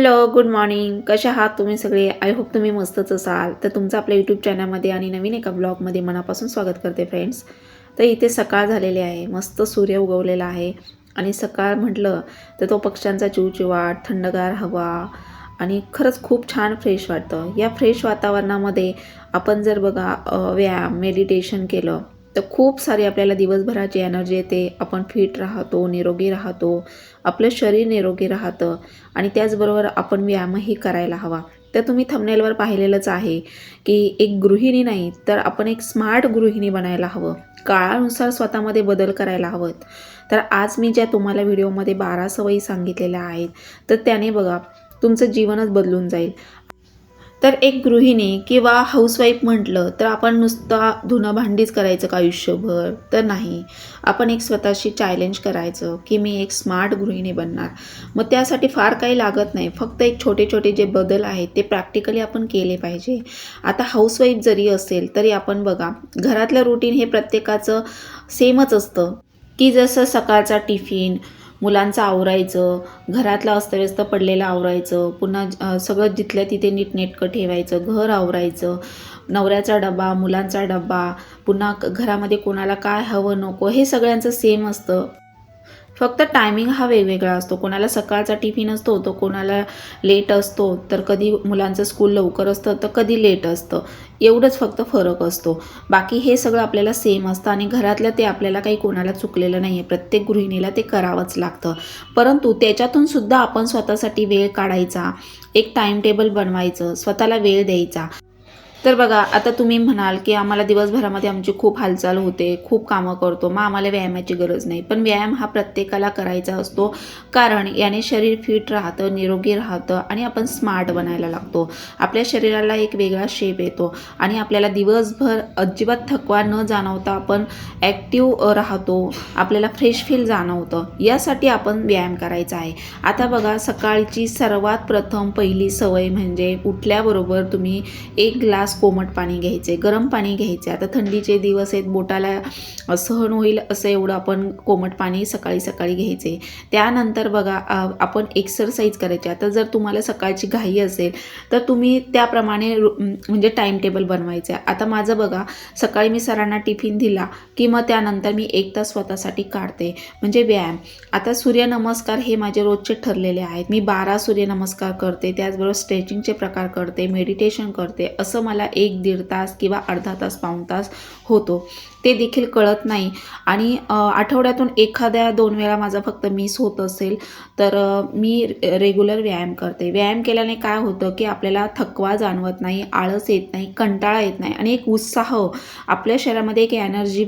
Hello, good morning. कशा आहात तुम्ही सगळे? आय होप तुम्ही मस्तच असाल. तर तुमचं आपल्या यूट्यूब चॅनलमध्ये आणि नवीन एका ब्लॉगमध्ये मनापासून स्वागत करते फ्रेंड्स. तर इथे सकाळ झालेली आहे, मस्त सूर्य उगवलेला आहे आणि सकाळ म्हटलं तर तो पक्ष्यांचा चिवचिवाट, थंडगार हवा आणि खरंच खूप छान फ्रेश वाटतं. या फ्रेश वातावरणामध्ये आपण जर बघा व्यायाम, मेडिटेशन केलं तर खूप सारी आपल्याला दिवसभराची एनर्जी येते. आपण फिट राहतो, निरोगी राहतो, आपलं शरीर निरोगी राहतं आणि त्याचबरोबर आपण व्यायामही करायला हवा. तर तुम्ही थंबनेलवर पाहिलेलंच आहे की एक गृहिणी नाही तर आपण एक स्मार्ट गृहिणी बनायला हवं. काळानुसार स्वतःमध्ये बदल करायला हवं. तर आज मी ज्या तुम्हाला व्हिडिओमध्ये 12 सवयी सांगितलेल्या आहेत तर त्याने बघा तुमचं जीवनच बदलून जाईल. तर एक गृहिणी किंवा हाऊसवाईफ म्हटलं तर आपण नुसता धुणं भांडीच करायचं का आयुष्यभर? तर नाही. आपण एक स्वतःशी चॅलेंज करायचं की मी एक स्मार्ट गृहिणी बनणार. मग त्यासाठी फार काही लागत नाही. फक्त एक छोटे छोटे जे बदल आहेत ते प्रॅक्टिकली आपण केले पाहिजे. आता हाऊसवाईफ जरी असेल तरी आपण बघा घरातलं रुटीन हे प्रत्येकाचं सेमच असतं की जसं सकाळचा टिफिन, मुलांचं आवरायचं, घरातलं अस्तव्यस्त पडलेलं आवरायचं, पुन्हा सगळं जिथल्या तिथे नीटनेटकं ठेवायचं, घर आवरायचं, नवऱ्याचा डबा, मुलांचा डबा, पुन्हा घरामध्ये कोणाला काय हवं नको हे सगळ्यांचं सेम असतं. फक्त टायमिंग हा वेगवेगळा असतो. कोणाला सकाळचा टिफिन असतो तर कोणाला लेट असतो, तर कधी मुलांचं स्कूल लवकर असतं तर कधी लेट असतं. एवढंच फक्त फरक असतो. बाकी हे सगळं आपल्याला सेम असतं आणि घरातलं ते आपल्याला काही कोणाला चुकलेलं नाही आहे. प्रत्येक गृहिणीला ते करावंच लागतं. परंतु त्याच्यातून सुद्धा आपण स्वतःसाठी वेळ काढायचा, एक टाईम टेबल बनवायचं, स्वतःला वेळ द्यायचा. तर बघा आता तुम्ही म्हणाल की आम्हाला दिवसभरामध्ये आमची खूप हालचाल होते, खूप कामं करतो, मग आम्हाला व्यायामाची गरज नाही. पण व्यायाम हा प्रत्येकाला करायचा असतो, कारण याने शरीर फिट राहतं, निरोगी राहतं आणि आपण स्मार्ट बनायला लागतो. आपल्या शरीराला एक वेगळा शेप येतो आणि आपल्याला दिवसभर अजिबात थकवा न जाणवता आपण ॲक्टिव्ह राहतो, आपल्याला फ्रेश फील जाणवतं. यासाठी आपण व्यायाम करायचा आहे. आता बघा सकाळची सर्वात प्रथम पहिली सवय म्हणजे उठल्याबरोबर तुम्ही एक ग्लास कोमट पाणी घ्यायचे, गरम पाणी घ्यायचे. आता थंडीचे दिवस आहेत, बोटाला सहन होईल असं एवढं आपण कोमट पाणी सकाळी सकाळी घ्यायचे. त्यानंतर बघा आपण एक्सरसाइज करायची. आता जर तुम्हाला सकाळची घाई असेल तर तुम्ही त्याप्रमाणे म्हणजे टाईम टेबल बनवायचं आहे. आता माझं बघा सकाळी मी सरांना टिफिन दिला की मग त्यानंतर मी 1 तास स्वतःसाठी काढते म्हणजे व्यायाम. आता सूर्यनमस्कार हे माझे रोजचे ठरलेले आहेत. मी 12 सूर्यनमस्कार करते, त्याचबरोबर स्ट्रेचिंगचे प्रकार करते, मेडिटेशन करते. असं मला 1-1.5 तास किंवा अर्धा तास, पाऊण तास होतो. ते देखील कळत नाही आणि आठवड्यातून एखाद्या 2 वेळा माझा फक्त मिस होत असेल तर मी रेग्युलर व्यायाम करते. व्यायाम केल्याने काय होतं की आपल्याला थकवा जाणवत नाही, आळस येत नाही, कंटाळा येत नाही आणि एक उत्साह आपल्या शरीरामध्ये एक एनर्जी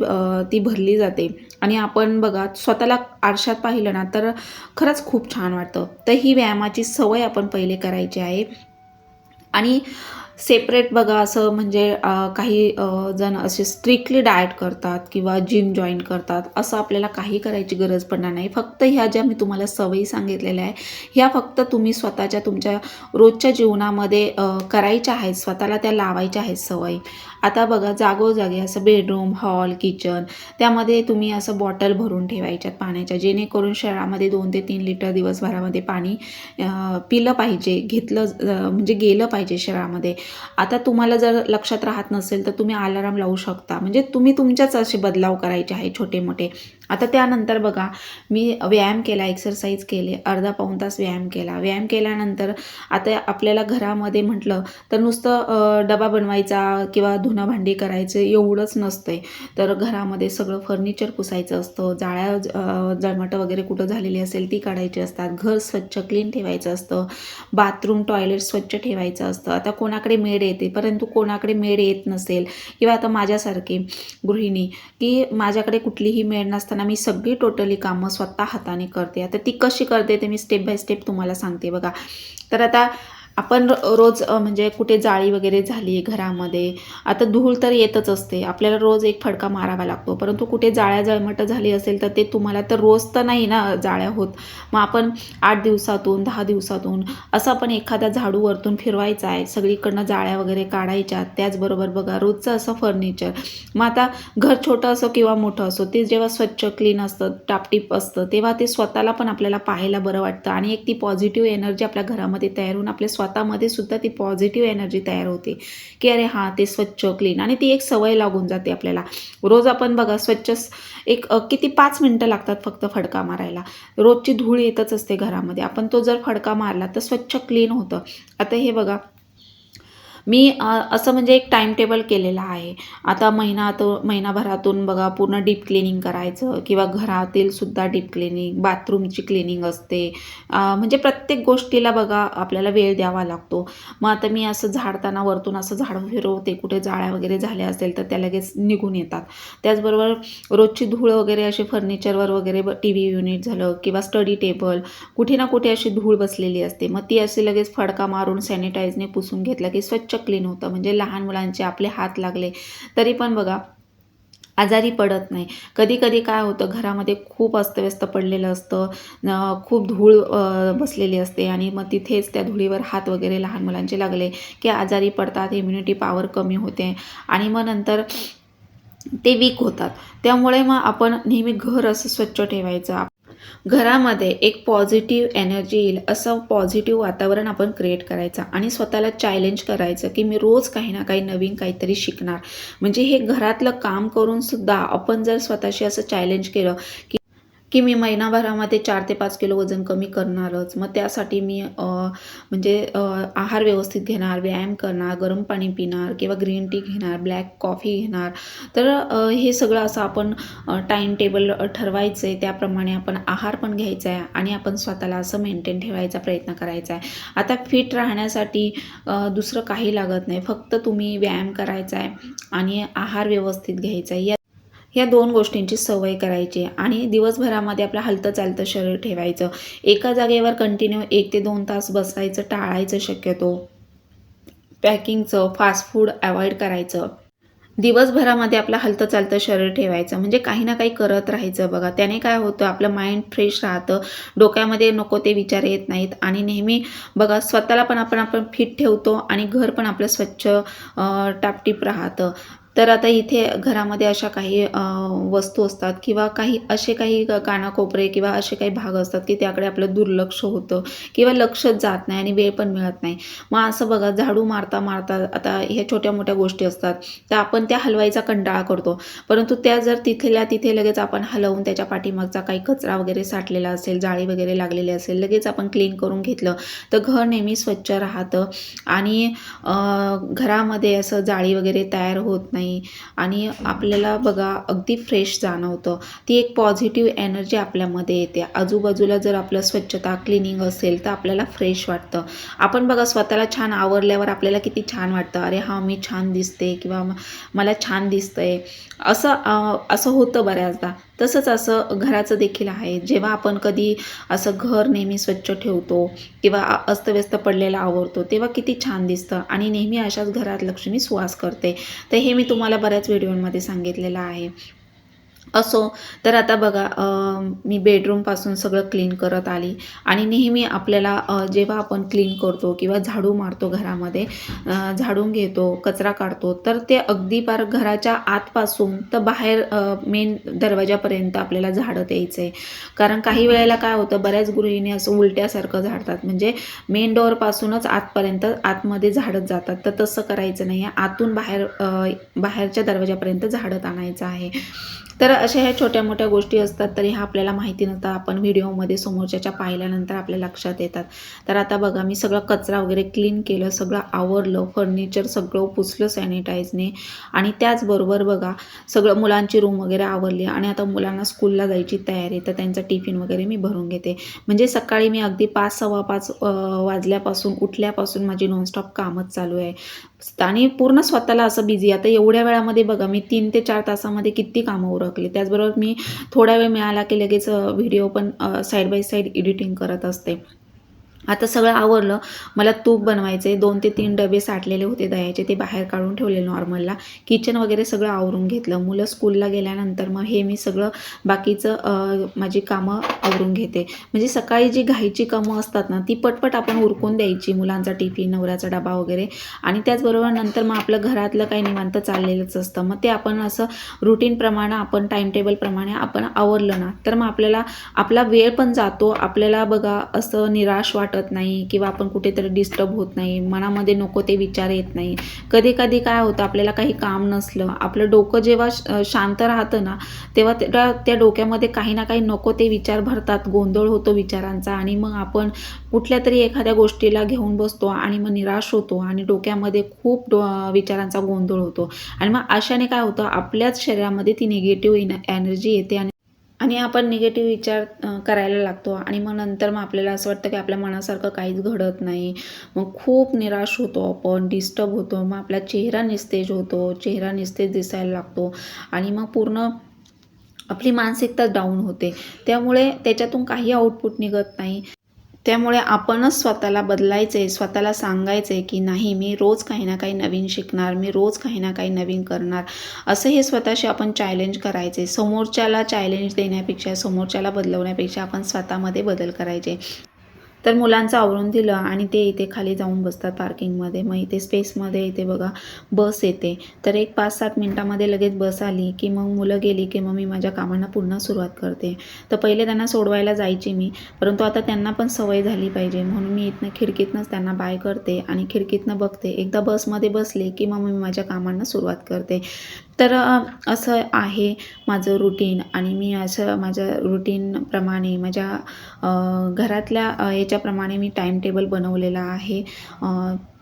ती भरली जाते आणि आपण बघा स्वतःला आरशात पाहिलं ना तर खरंच खूप छान वाटतं. तर ही व्यायामाची सवय आपण पहिले करायची आहे. आणि सेपरेट बघा असं म्हणजे काही जण असे स्ट्रिक्टली डाएट करतात किंवा जिम जॉईन करतात, असं आपल्याला काही करायची गरज पडणार नाही. फक्त ह्या ज्या मी तुम्हाला सवयी सांगितलेल्या आहे ह्या फक्त तुम्ही स्वतःच्या तुमच्या रोजच्या जीवनामध्ये करायच्या आहेत, स्वतःला त्या लावायच्या आहेत सवयी. आता बघा जागोजागी असं बेडरूम, हॉल, किचन त्यामध्ये तुम्ही असं बॉटल भरून ठेवायच्यात पाण्याच्या, जेणेकरून शरीरामध्ये 2 ते 3 लिटर दिवसभरामध्ये पाणी पिलं पाहिजे, घेतलं म्हणजे गेलं पाहिजे शरीरामध्ये. आता तुम्हाला जर लक्षात राहत नसेल तर तुम्ही अलार्म लावू शकता. म्हणजे तुम्ही तुमच्याच असे बदलाव करायचे आहे छोटे मोठे. आता त्यानंतर बघा मी व्यायाम केला, एक्सरसाइज केले, अर्धा पाऊण तास व्यायाम केला. व्यायाम केल्यानंतर आता आपल्याला घरामध्ये म्हटलं तर नुसतं डबा बनवायचा किंवा धुणं भांडी करायचं एवढंच नसतंय. तर घरामध्ये सगळं फर्निचर पुसायचं असतं, जाळ्या जळमटं वगैरे कुठं झालेली असेल ती काढायची असतात, घर स्वच्छ क्लीन ठेवायचं असतं, बाथरूम टॉयलेट स्वच्छ ठेवायचं असतं. आता कोणाकडे मेड येते, परंतु कोणाकडे मेड येत नसेल किंवा आता माझ्यासारखी गृहिणी की माझ्याकडे कुठलीही मेड नसताना मी सगळी टोटली कामं स्वतः हाताने करते. आता ती कशी करते ते मी स्टेप बाय स्टेप तुम्हाला सांगते बघा. तर आता आपण रोज म्हणजे कुठे जाळी वगैरे झाली घरामध्ये, आता धूळ तर येतच असते, आपल्याला रोज एक फडका मारावा लागतो. परंतु कुठे जाळ्या जळमट झाली असेल तर ते तुम्हाला तर रोज तर नाही ना जाळ्या होत. मग आपण 8 दिवसातून 10 दिवसातून असं आपण एखादा झाडू वरतून फिरवायचा आहे, सगळीकडनं जाळ्या वगैरे काढायच्या. त्याचबरोबर बघा रोजचं असं फर्निचर, मग आता घर छोटं असो किंवा मोठं असो, ते जेव्हा स्वच्छ क्लीन असतं, टापटीप असतं, तेव्हा ते स्वतःला पण आपल्याला पाहायला बरं वाटतं आणि एक ती पॉझिटिव्ह एनर्जी आपल्या घरामध्ये तयार होऊन आपल्या स्वतःमध्ये सुद्धा ती पॉझिटिव्ह एनर्जी तयार होते, की अरे हां ते स्वच्छ क्लीन, आणि ती एक सवय लागून जाते आपल्याला. रोज आपण बघा स्वच्छ एक किती 5 मिनटं लागतात फक्त फडका मारायला. रोजची धूळ येतच असते घरामध्ये, आपण तो जर फडका मारला तर स्वच्छ क्लीन होतं. आता हे बघा, मी असं म्हणजे एक टाईम टेबल केलेला आहे. आता महिनाभरातून बघा पूर्ण डीप क्लिनिंग करायचं, किंवा घरातील सुद्धा डीप क्लिनिंग, बाथरूमची क्लिनिंग असते. म्हणजे प्रत्येक गोष्टीला बघा आपल्याला वेळ द्यावा लागतो. मग आता मी असं झाडताना वरतून असं झाडून फिरवते, कुठे जाळ्या वगैरे झाल्या असेल तर त्या लगेच निघून येतात. त्याचबरोबर रोजची धूळ वगैरे अशी फर्निचरवर वगैरे TV युनिट झालं किंवा स्टडी टेबल, कुठे ना कुठे अशी धूळ बसलेली असते. मग ती अशी लगेच फडका मारून सॅनिटाईजने पुसून घेतलं की स्वच्छ क्लीन होतं. म्हणजे लहान मुलांचे आपले हात लागले तरी पण बघा आजारी पडत नाही. कधी कधी काय होतं, घरामध्ये खूप अस्तव्यस्त पडलेलं असतं, खूप धूळ बसलेली असते, आणि मग तिथेच त्या धुळीवर हात वगैरे लहान मुलांचे लागले की आजारी पडतात, इम्युनिटी पॉवर कमी होते आणि मग नंतर ते वीक होतात. त्यामुळे मग आपण नेहमी घर असं स्वच्छ ठेवायचं. घरामध्ये एक पॉझिटिव्ह एनर्जी येईल असं पॉझिटिव्ह वातावरण आपण क्रिएट करायचं आणि स्वतःला चॅलेंज करायचं की मी रोज काही ना काही नवीन काहीतरी शिकणार. म्हणजे हे घरातलं काम करून सुद्धा आपण जर स्वतःशी असं चॅलेंज केलं की मी महिनाभरामध्ये 4 ते 5 किलो वजन कमी करणारच. मग त्यासाठी मी म्हणजे आहार व्यवस्थित घेणार, व्यायाम करणार, गरम पाणी पिणार किंवा ग्रीन टी घेणार, ब्लॅक कॉफी घेणार. तर हे सगळं असं आपण टाईम टेबल ठरवायचं आहे, त्याप्रमाणे आपण आहार पण घ्यायचा आहे आणि आपण स्वतःला असं मेंटेन ठेवायचा प्रयत्न करायचा आहे. आता फिट राहण्यासाठी दुसरं काही लागत नाही, फक्त तुम्ही व्यायाम करायचा आहे आणि आहार व्यवस्थित घ्यायचा आहे. ह्या 2 गोष्टींची सवय करायची आणि दिवसभरामध्ये आपलं हलतं चालतं शरीर ठेवायचं. एका जागेवर कंटिन्यू 1 ते 2 तास बसायचं टाळायचं शक्यतो. पॅकिंगचं, फास्ट फूड अवॉइड करायचं. दिवसभरामध्ये आपलं हलतं चालतं शरीर ठेवायचं, म्हणजे काही ना काही करत राहायचं बघा. त्याने काय होतं, आपलं माइंड फ्रेश राहतं, डोक्यामध्ये नको ते विचार येत नाहीत आणि नेहमी बघा स्वतःला पण आपण फिट ठेवतो आणि घर पण आपलं स्वच्छ टापटीप राहतं. तर आता इथे घरामध्ये अशा काही वस्तू असतात किंवा काही असे काही कानाकोपरे किंवा असे काही भाग असतात की त्याकडे आपलं दुर्लक्ष होतं किंवा लक्षच जात नाही आणि वेळ पण मिळत नाही. मग असं बघा, झाडू मारता मारता आता ह्या छोट्या मोठ्या गोष्टी असतात, तर आपण त्या हलवायचा कंटाळा करतो. परंतु त्या जर तिथल्या तिथे लगेच आपण हलवून त्याच्या पाठीमागचा काही कचरा वगैरे साठलेला असेल, जाळी वगैरे लागलेली असेल, लगेच आपण क्लीन करून घेतलं तर घर नेहमी स्वच्छ राहतं आणि घरामध्ये असं जाळी वगैरे तयार होत नाही आणि आपल्याला बघा अगदी फ्रेश जाणवतं. ती एक पॉझिटिव्ह एनर्जी आपल्यामध्ये येते. आजूबाजूला जर आपलं स्वच्छता क्लिनिंग असेल तर आपल्याला फ्रेश वाटतं. आपण बघा स्वतःला छान आवरल्यावर आपल्याला किती छान वाटतं, अरे हां मी छान दिसते किंवा मला छान दिसतंय, असं होतं बऱ्याचदा. तसंच असं घराचं देखील आहे. जेव्हा आपण कधी असं घर नेहमी स्वच्छ ठेवतो किंवा अस्तव्यस्त पडलेलं आवरतो तेव्हा किती छान दिसतं आणि नेहमी अशाच घरात लक्ष्मी वास करते. तर हे मी तुम्हाला बऱ्याच व्हिडिओमध्ये सांगितलेलं आहे. असो, तर आता बघा मी बेडरूमपासून सगळं क्लीन करत आली आणि नेहमी आपल्याला जेव्हा आपण क्लीन करतो किंवा झाडू मारतो घरामध्ये, झाडून घेतो, कचरा काढतो, तर ते अगदी पार घराच्या आतपासून तर बाहेर मेन दरवाजापर्यंत आपल्याला झाडत यायचं आहे. कारण काही वेळेला काय होतं, बऱ्याच गृहिणी असं उलट्यासारखं झाडतात, म्हणजे मेन डोअरपासूनच आतपर्यंत आतमध्ये झाडत जातात. तर तसं करायचं नाही आहे, आतून बाहेरच्या दरवाजापर्यंत झाडत आणायचं आहे. तर अशा ह्या छोट्या मोठ्या गोष्टी असतात, तरी ह्या आपल्याला माहिती नसतात. आपण व्हिडिओमध्ये समोरच्याच्या पाहिल्यानंतर आपल्या लक्षात येतात. तर आता बघा मी सगळं कचरा वगैरे क्लीन केलं, सगळं आवरलं, फर्निचर सगळं पुसलं सॅनिटाईजने आणि त्याचबरोबर बघा सगळं मुलांची रूम वगैरे आवरली आणि आता मुलांना स्कूलला जायची तयारी, तर त्यांचा टिफिन वगैरे मी भरून घेते. म्हणजे सकाळी मी अगदी 5, 5:15 वाजल्यापासून उठल्यापासून माझी नॉनस्टॉप कामच चालू आहे आणि पूर्ण स्वतःला असं बिझी. आता एवढ्या वेळामध्ये बघा मी 3 ते 4 तासामध्ये किती कामं उरकली. त्याचबरोबर मी थोडा वेळ मिळाला की लगेच व्हिडिओ पण साईड बाय साईड एडिटिंग करत असते. आता सगळं आवरलं. मला तूप बनवायचे 2 ते 3 डबे साठलेले होते दह्याचे, ते बाहेर काढून ठेवले नॉर्मलला. किचन वगैरे सगळं आवरून घेतलं. मुलं स्कूलला गेल्यानंतर मग हे मी सगळं बाकीचं माझी कामं आवरून घेते. म्हणजे सकाळी जी घाईची कामं असतात ना, ती पटपट आपण उरकून द्यायची. मुलांचा टिफिन, नवऱ्याचा डबा वगैरे आणि त्याचबरोबर नंतर मग आपलं घरातलं काही निवांत चाललेलंच असतं. मग ते आपण असं रुटीनप्रमाणे आपण टाईमटेबलप्रमाणे आपण आवरलं ना, तर मग आपल्याला आपला वेळ पण जातो. आपल्याला बघा असं निराश वाटत नाही किंवा आपण कुठेतरी डिस्टर्ब होत नाही. मनामध्ये नको ते विचार येत नाही. कधी-कधी काय होतं आपल्याला काही काम नसलं, आपलं डोकं जेव्हा शांत राहतं ना, तेव्हा त्या डोक्यामध्ये काही ना काही नको ते विचार भरतात, गोंधळ होतो विचारांचा आणि मग आपण कुठल्यातरी एखाद्या गोष्टीला घेऊन बसतो आणि मग निराश होतो आणि डोक्यामध्ये खूप विचारांचा गोंधळ होतो आणि मग अशाने काय होतं आपल्याच शरीरामध्ये ती निगेटिव्ह एनर्जी येते आणि आपण निगेटिव्ह विचार करायला लागतो आणि मग नंतर मग आपल्याला असं वाटतं की आपल्या मनासारखं काहीच घडत नाही. मग खूप निराश होतो आपण, डिस्टर्ब होतो. मग आपला चेहरा निस्तेज होतो, चेहरा निस्तेज दिसायला लागतो आणि मग पूर्ण आपली मानसिकता डाऊन होते. त्यामुळे त्याच्यातून काही आउटपुट निघत नाही. त्यामुळे आपणच स्वतःला बदलायचं आहे, स्वतःला सांगायचं आहे की नाही मी रोज काही ना काही नवीन शिकणार, मी रोज काही ना काही नवीन करणार. असं हे स्वतःशी आपण चॅलेंज करायचे. समोरच्याला चॅलेंज देण्यापेक्षा, समोरच्याला बदलवण्यापेक्षा आपण स्वतःमध्ये बदल करायचे. तर मुलांचं आवरून दिलं आणि ते इथे खाली जाऊन बसतात पार्किंगमध्ये. मग इथे स्पेसमध्ये इथे बघा बस येते. तर एक 5-7 मिनिटामध्ये लगेच बस आली, की मग मुलं गेली, की मग मी माझ्या कामांना पुन्हा सुरुवात करते. तर पहिले त्यांना सोडवायला जायची मी, परंतु आता त्यांना पण सवय झाली पाहिजे म्हणून मी इथनं खिडकीतनंच त्यांना बाय करते आणि खिडकीतनं बघते. एकदा बसमध्ये बसले, की मग मी माझ्या कामांना सुरुवात करते. तर असं आहे माझं रुटीन आणि मी असं माझ्या रुटीनप्रमाणे माझ्या घरातल्या याच्याप्रमाणे मी टाईमटेबल बनवलेला आहे.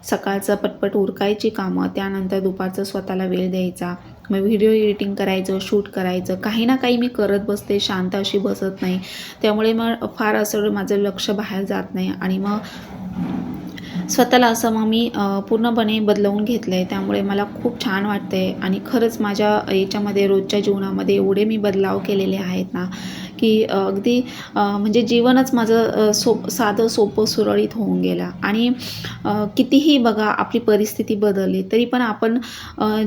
सकाळचं पटपट उरकायची कामं, त्यानंतर दुपारचं स्वतःला वेळ द्यायचा. मग व्हिडिओ एडिटिंग करायचं, शूट करायचं, काही ना काही मी करत बसते, शांत अशी बसत नाही. त्यामुळे मग फार असं माझं लक्ष बाहेर जात नाही आणि मग स्वतःला असं मग मी पूर्णपणे बदलवून घेतलं आहे. त्यामुळे मला खूप छान वाटतं आहे आणि खरंच माझ्या याच्यामध्ये रोजच्या जीवनामध्ये एवढे मी बदलाव केलेले आहेत ना, की अगदी म्हणजे जीवनच माझं साधं, सोपं, सुरळीत होऊन गेलं आणि कितीही बघा आपली परिस्थिती बदलली, तरी पण आपण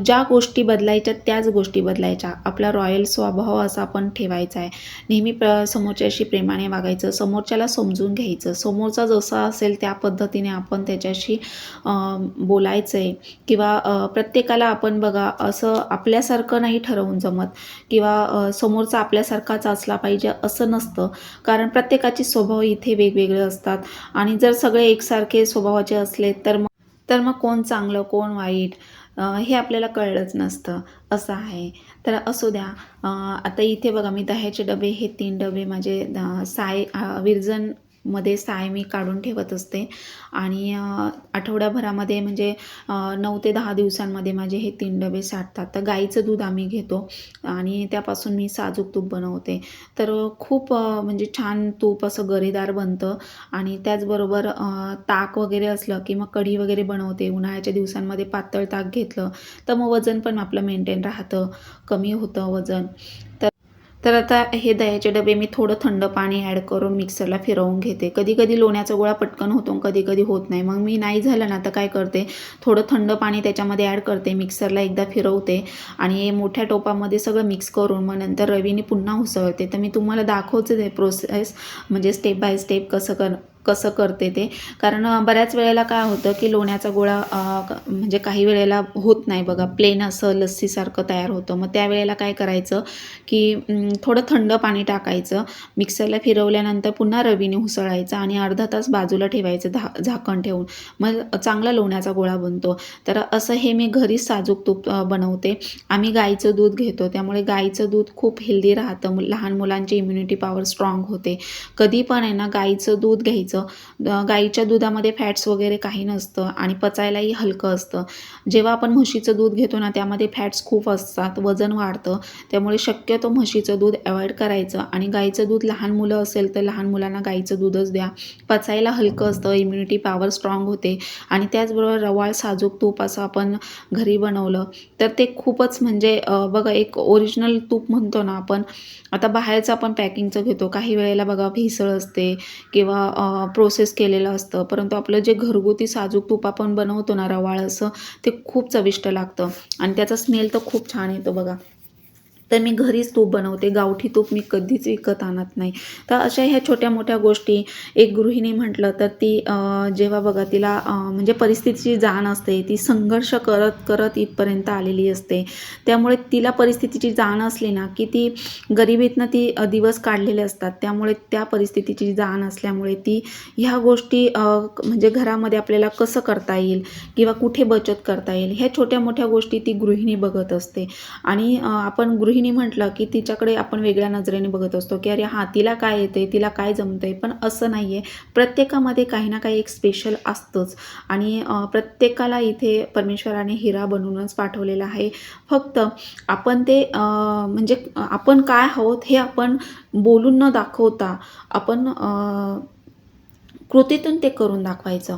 ज्या गोष्टी बदलायच्या त्याच गोष्टी बदलायच्या. आपला रॉयल स्वभाव असा आपण ठेवायचा आहे. नेहमी समोरच्याशी प्रेमाने वागायचं, समोरच्याला समजून घ्यायचं. समोरचा जसा असेल त्या पद्धतीने आपण त्याच्याशी बोलायचं आहे किंवा प्रत्येकाला आपण बघा असं आपल्यासारखं नाही ठरवून जमत किंवा समोरचा आपल्यासारखाच असला पाहिजे असं नसतं. कारण प्रत्येकाचे स्वभाव इथे वेगवेगळे असतात आणि जर सगळे एकसारखे स्वभावाचे असले तर मग कोण चांगलं, कोण वाईट हे आपल्याला कळलंच नसतं, असं आहे. तर असू द्या. आता इथे बघा मी दह्याचे डबे हे 3 डबे माझे विरजनमध्ये साय मी काढून ठेवत असते आणि आठवड्याभरामध्ये म्हणजे 9 ते 10 दिवसांमध्ये माझे हे 3 डबे साठतात. तर गाईचं दूध आम्ही घेतो आणि त्यापासून मी साजूक तूप बनवते. तर खूप म्हणजे छान तूप असं गरेदार बनतं आणि त्याचबरोबर ताक वगैरे असलं की मग कढी वगैरे बनवते. उन्हाळ्याच्या दिवसांमध्ये पातळ ताक घेतलं तर मग वजन पण आपलं मेंटेन राहतं, कमी होतं वजन. तर आता हे दह्याचे डबे मी थोडं थंड पाणी ॲड करून मिक्सरला फिरवून घेते. कधी-कधी लोण्याचा गोळा पटकन होतो, कधी-कधी होत नाही. मग मी नाही झालं ना तर काय करते, थोडं थंड पाणी त्याच्यामध्ये ॲड करते, मिक्सरला एकदा फिरवते आणि मोठ्या टोपामध्ये सगळं मिक्स करून मग नंतर रवीने पुन्हा उसळते. तर मी तुम्हाला दाखवते ते प्रोसेस म्हणजे स्टेप बाय स्टेप कसं करते ते. कारण बऱ्याच वेळेला काय होतं की लोण्याचा गोळा म्हणजे काही वेळेला होत नाही बघा, प्लेन असं लस्सीसारखं तयार होतं. मग त्यावेळेला काय करायचं की थोडं थंड पाणी टाकायचं, मिक्सरला फिरवल्यानंतर पुन्हा रवीने उसळायचं आणि अर्धा तास बाजूला ठेवायचं झाकण ठेवून. मग चांगला लोण्याचा गोळा बनतो. तर असं हे मी घरीच साजूक तूप बनवते. आम्ही गाईचं दूध घेतो, त्यामुळे गाईचं दूध खूप हेल्दी राहतं. लहान मुलांची इम्युनिटी पॉवर स्ट्रॉंग होते. कधी पण आहे ना गाईचं दूध घ्यायचं. गाईच्या दुधामध्ये फॅट्स वगैरे काही नसतं आणि पचायलाही हलकं असतं. जेव्हा आपण म्हशीचं दूध घेतो ना त्यामध्ये फॅट्स खूप असतात, वजन वाढतं. त्यामुळे शक्यतो म्हशीचं दूध अवॉइड करायचं आणि गाईचं दूध लहान मुलं असेल तर लहान मुलांना गाईचं दूधच द्या. पचायला हलकं असतं, इम्युनिटी पॉवर स्ट्रॉंग होते आणि त्याचबरोबर रवाळ साजूक तूप असं आपण घरी बनवलं तर ते खूपच म्हणजे बघा एक ओरिजिनल तूप म्हणतो ना आपण. आता बाहेरचं आपण पॅकिंगचं घेतो, काही वेळेला बघा भेसळ असते किंवा प्रोसेस केलेलं असतं, परंतु आपलं जे घरगुती साजूक तूप आपण बनवतो ना रवाळं, ते खूप चविष्ट लागतं आणि त्याचा स्मेल तर खूप छान येतो बघा. तर मी घरीच तूप बनवते. गावठी तूप मी कधीच विकत आणत नाही. तर अशा ह्या छोट्या-मोठ्या गोष्टी एक गृहिणी म्हटलं तर ती जेव्हा बघा तिला म्हणजे परिस्थितीची जाण असते, ती संघर्ष करत इथपर्यंत आलेली असते. त्यामुळे तिला परिस्थितीची जाण असली ना, की ती गरिबीतनं ती दिवस काढलेले असतात. त्यामुळे त्या परिस्थितीची जाण असल्यामुळे ती ह्या गोष्टी म्हणजे घरामध्ये आपल्याला कसं करता येईल किंवा कुठे बचत करता येईल, ह्या छोट्या-मोठ्या गोष्टी ती गृहिणी बघत असते. आणि आपण गृहिणी म्हटलं की तिच्याकडे आपण वेगळ्या नजरेने बघत असतो की अरे हां, तिला काय येते, तिला काय जमतंय. पण असं नाही आहे. प्रत्येकामध्ये काही ना काही एक स्पेशल असतंच आणि प्रत्येकाला इथे परमेश्वराने हिरा बनवूनच पाठवलेला आहे. फक्त आपण ते म्हणजे आपण काय आहोत हे आपण बोलून न दाखवता आपण कृतीतून ते करून दाखवायचं.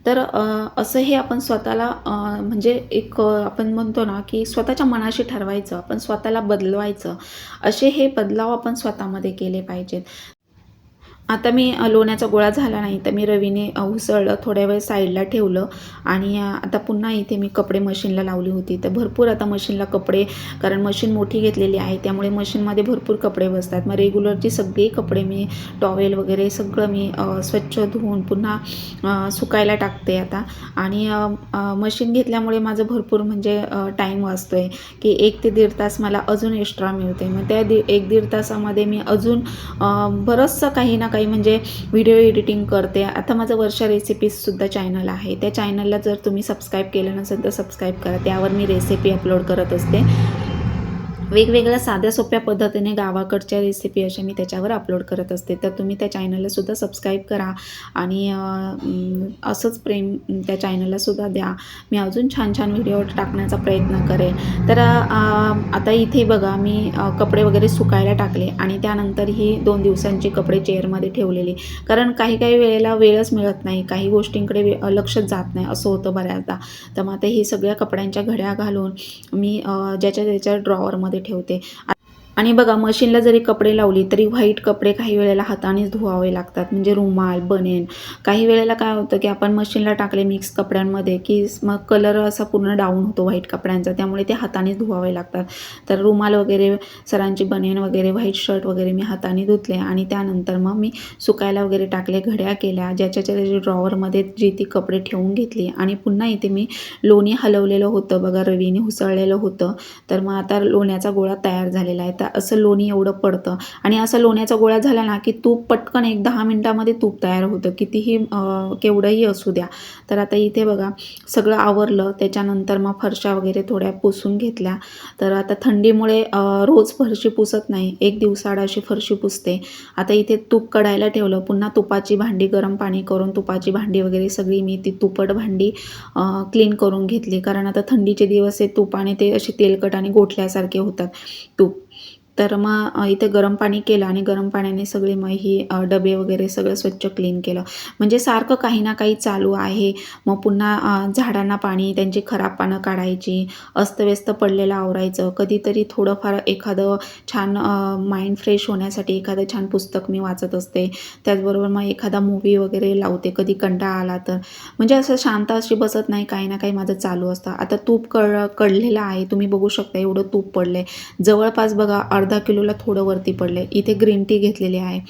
तर असं हे आपण स्वतःला म्हणजे एक आपण म्हणतो ना, की स्वतःच्या मनाशी ठरवायचं, आपण स्वतःला बदलवायचं. असे हे बदलाव आपण स्वतःमध्ये केले पाहिजेत. आता मी लोण्याचा गोळा झाला नाही, तर मी रवीने उसळलं, थोड्या वेळ साईडला ठेवलं आणि आता पुन्हा इथे मी कपडे मशीनला लावली होती. तर भरपूर आता मशीनला कपडे, कारण मशीन मोठी घेतलेली आहे, त्यामुळे मशीनमध्ये भरपूर कपडे बसतात. मग रेग्युलरची सगळी कपडे मी टॉवेल वगैरे सगळं मी स्वच्छ धुवून पुन्हा सुकायला टाकते आता. आणि मशीन घेतल्यामुळे माझं भरपूर म्हणजे टाईम वाचतो आहे, की 1 ते 1.5 तास मला अजून एक्स्ट्रा मिळते. मग त्या 1-1.5 तासामध्ये मी अजून बरंचसं काही ना काही म्हणजे व्हिडिओ एडिटिंग करते. आता माझं वर्षा रेसिपीजसुद्धा चॅनल आहे. त्या चॅनलला जर तुम्ही सबस्क्राईब केलं नसेल तर सबस्क्राईब करा. त्यावर मी रेसिपी अपलोड करत असते. वेगवेगळ्या साध्या सोप्या पद्धतीने गावाकडच्या रेसिपी अशा मी त्याच्यावर अपलोड करत असते. तर तुम्ही त्या चॅनललासुद्धा सबस्क्राईब करा आणि असंच प्रेम त्या चॅनललासुद्धा द्या. मी अजून छान-छान व्हिडिओ टाकण्याचा प्रयत्न करेन. तर आता इथे बघा मी कपडे वगैरे सुकायला टाकले आणि त्यानंतर ही 2 दिवसांची कपडे चेअरमध्ये ठेवलेली. कारण काही-काही वेळेला वेळच मिळत नाही. काही गोष्टींकडे लक्षच जात नाही, असं होतं बऱ्याचदा. तर मग आता ही सगळ्या कपड्यांच्या घड्या घालून मी ज्याच्या त्याच्या ड्रॉवरमध्ये ठेवते. आणि बघा मशीनला जरी कपडे लावली तरी व्हाईट कपडे काही वेळेला हातानेच धुवावे लागतात, म्हणजे रुमाल, बनेन. काही वेळेला काय होतं की आपण मशीनला टाकले मिक्स कपड्यांमध्ये की मग कलर असा पूर्ण डाऊन होतो व्हाईट कपड्यांचा, त्यामुळे ते हातानेच धुवावे लागतात. तर रुमाल वगैरे, सरांची बनेन वगैरे, व्हाईट शर्ट वगैरे मी हाताने धुतले आणि त्यानंतर मग मी सुकायला वगैरे टाकले, घड्या केल्या, ज्याच्या ड्रॉवरमध्ये जी ती कपडे ठेवून घेतली आणि पुन्हा इथे मी लोणी हलवलेलं होतं बघा, रवीने उसळलेलं होतं. तर मग आता लोण्याचा गोळा तयार झालेला आहे. तर असं लोणी एवढं पडतं आणि असा लोण्याचा गोळा झाला ना की तूप पटकन 1-10 मिनिटामध्ये तूप तयार होतं, कितीही केवढंही असू द्या. तर आता इथे बघा सगळं आवरलं. त्याच्यानंतर मग फरशा वगैरे थोड्या पुसून घेतल्या. तर आता थंडीमुळे रोज फरशी पुसत नाही, 1 दिवसाआड अशी फरशी पुसते. आता इथे तूप कढायला ठेवलं. पुन्हा तुपाची भांडी गरम पाणी करून तुपाची भांडी वगैरे सगळी मी ती तुपट भांडी क्लीन करून घेतली. कारण आता थंडीचे दिवस आहे, तुपाने ते असे तेलकट आणि गोठल्यासारखे होतात तूप. तर मग इथे गरम पाणी केलं आणि गरम पाण्याने सगळे मग ही डबे वगैरे सगळं स्वच्छ क्लीन केलं. म्हणजे सारखं काही ना काही चालू आहे. मग पुन्हा झाडांना पाणी, त्यांची खराब पानं काढायची, अस्तव्यस्त पडलेलं आवरायचं. कधीतरी थोडंफार एखादं छान माइंड फ्रेश होण्यासाठी एखादं छान पुस्तक मी वाचत असते. त्याचबरोबर मग एखादा मूव्ही वगैरे लावते कधी कंटाळा आला तर. म्हणजे असं शांत अशी बसत नाही, काही ना काही माझं चालू असतं. आता तूप कढलेलं आहे, तुम्ही बघू शकता एवढं तूप पडलं आहे. जवळपास बघा अर्धा किलोला थोडं वरती पडले. इथे ग्रीन टी घेतलेली आहे.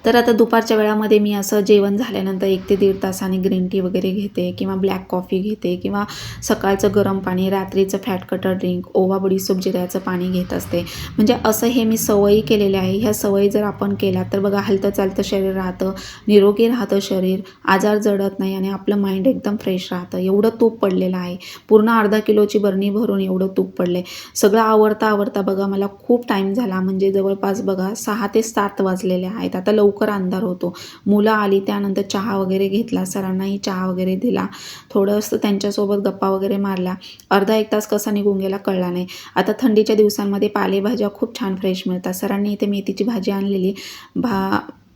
तर आता दुपारच्या वेळामध्ये मी असं जेवण झाल्यानंतर 1 ते 1.5 तासाने ग्रीन टी वगैरे घेते किंवा ब्लॅक कॉफी घेते किंवा सकाळचं गरम पाणी, रात्रीचं फॅट कटर ड्रिंक, ओवा, बडीशोप, जिऱ्याचं पाणी घेत असते. म्हणजे असं हे मी सवयी केलेल्या आहे. ह्या सवयी जर आपण केल्या तर बघा हलतं चालतं शरीर राहतं, निरोगी राहतं शरीर, आजार जडत नाही आणि आपलं माइंड एकदम फ्रेश राहतं. एवढं तूप पडलेलं आहे. पूर्ण अर्धा किलोची बरणी भरून एवढं तूप पडले. सगळं आवरता बघा मला खूप टाईम झाला, म्हणजे जवळपास बघा 6 ते 7 वाजलेले आहेत. आता लवकर अंधार होतो. मुलं आली त्यानंतर चहा वगैरे घेतला, सरांनाही चहा वगैरे दिला, थोडंसं त्यांच्यासोबत गप्पा वगैरे मारल्या. अर्धा 1 तास कसा निघून गेला कळला नाही. आता थंडीच्या दिवसांमध्ये पालेभाज्या खूप छान फ्रेश मिळतात. सरांनी इथे मेथीची भाजी आणलेली,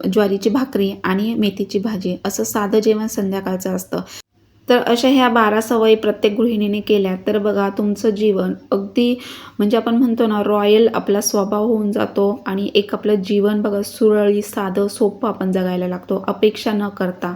ज्वारीची भाकरी आणि मेथीची भाजी, असं साधं जेवण संध्याकाळचं असतं. तर अशा ह्या 12 सवयी प्रत्येक गृहिणीने केल्या तर बघा तुमचं जीवन अगदी म्हणजे आपण म्हणतो ना रॉयल आपला स्वभाव होऊन जातो आणि एक आपलं जीवन बघा सुरळीत साधं सोपं आपण जगायला लागतो अपेक्षा न करता.